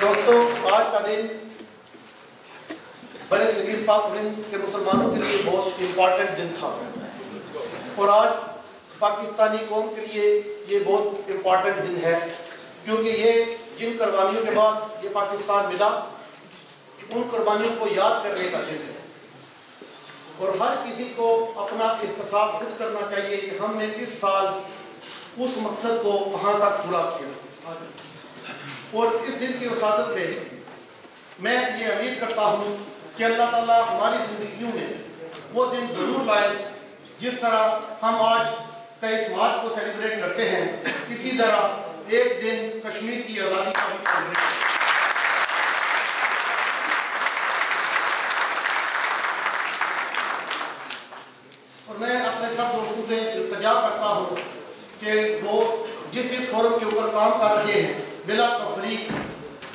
दोस्तों, आज का दिन बड़े सगीर पाक हिंद के मुसलमानों के लिए बहुत इम्पॉर्टेंट दिन था और आज पाकिस्तानी कौम के लिए ये बहुत इम्पॉर्टेंट दिन है, क्योंकि ये जिन कुर्बानियों के बाद ये पाकिस्तान मिला उन कुर्बानियों को याद करने का दिन है और हर किसी को अपना इख्तिसाब खुद करना चाहिए कि हमने इस साल उस मकसद को कहाँ तक पूरा किया। और इस दिन की वसादत से मैं ये उम्मीद करता हूँ कि अल्लाह ताला हमारी ज़िंदगियों में वो दिन ज़रूर लाए जिस तरह हम आज 23 मार्च को सेलिब्रेट करते हैं, इसी तरह एक दिन कश्मीर की आज़ादी का भी सेलिब्रेट। और मैं अपने सब दोस्तों से इल्तिजा करता हूँ कि वो जिस फोरम के ऊपर काम कर रहे हैं बिला तफरीक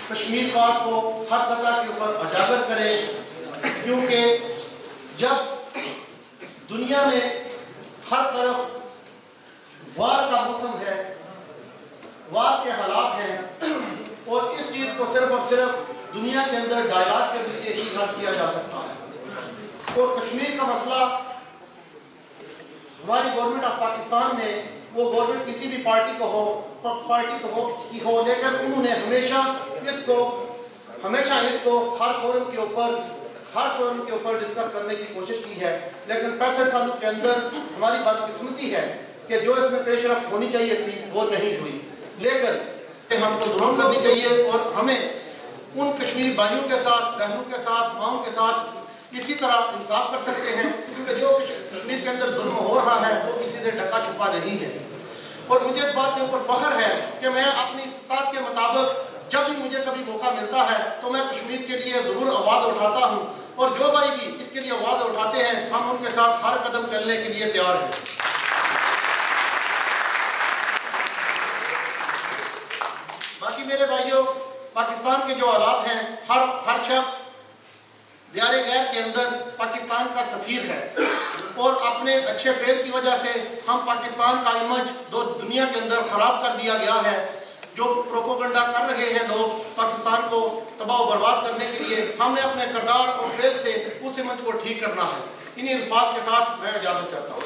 कश्मीर बात को हर सतह के ऊपर उजागर करें, क्योंकि जब दुनिया में हर तरफ वार का मौसम है, वार के हालात हैं और इस चीज़ को सिर्फ और सिर्फ दुनिया के अंदर डायलॉग के जरिए ही हल किया जा सकता है। और कश्मीर का मसला हमारी गवर्नमेंट ऑफ पाकिस्तान ने, वो गवर्नमेंट किसी भी पार्टी को हो लेकिन उन्होंने हमेशा इसको हर फोरम के ऊपर डिस्कस करने की कोशिश की है। लेकिन 65 सालों के अंदर हमारी बदकिस्मती है कि जो इसमें पेशरफ्त होनी चाहिए थी वो नहीं हुई। लेकिन हमको दुरुस्त करनी चाहिए और हमें उन कश्मीरी भाइयों के साथ, बहनों के साथ, माओं के साथ इसी तरह इंसाफ कर सकते हैं, क्योंकि जो कश्मीर के अंदर जुल्म हो रहा है वो किसी ने ढका छुपा नहीं है। और मुझे इस बात के ऊपर फख्र है कि मैं अपनी इस्तात के मुताबिक जब भी मुझे कभी मौका मिलता है तो मैं कश्मीर के लिए ज़रूर आवाज़ उठाता हूँ और जो भाई भी इसके लिए आवाज़ उठाते हैं हम उनके साथ हर कदम चलने के लिए तैयार हैं। बाकी मेरे भाइयों, पाकिस्तान के जो हालात हैं, हर शख्स दियारे गैर के अंदर पाकिस्तान का सफ़ीर है और अपने अच्छे फेल की वजह से हम पाकिस्तान का इमेज दुनिया के अंदर ख़राब कर दिया गया है। जो प्रोपोगंडा कर रहे हैं लोग पाकिस्तान को तबाह बर्बाद करने के लिए, हमने अपने किरदार और फेल से उस इमेज को ठीक करना है। इन्हीं अल्फाज के साथ मैं इजाज़त चाहता हूँ।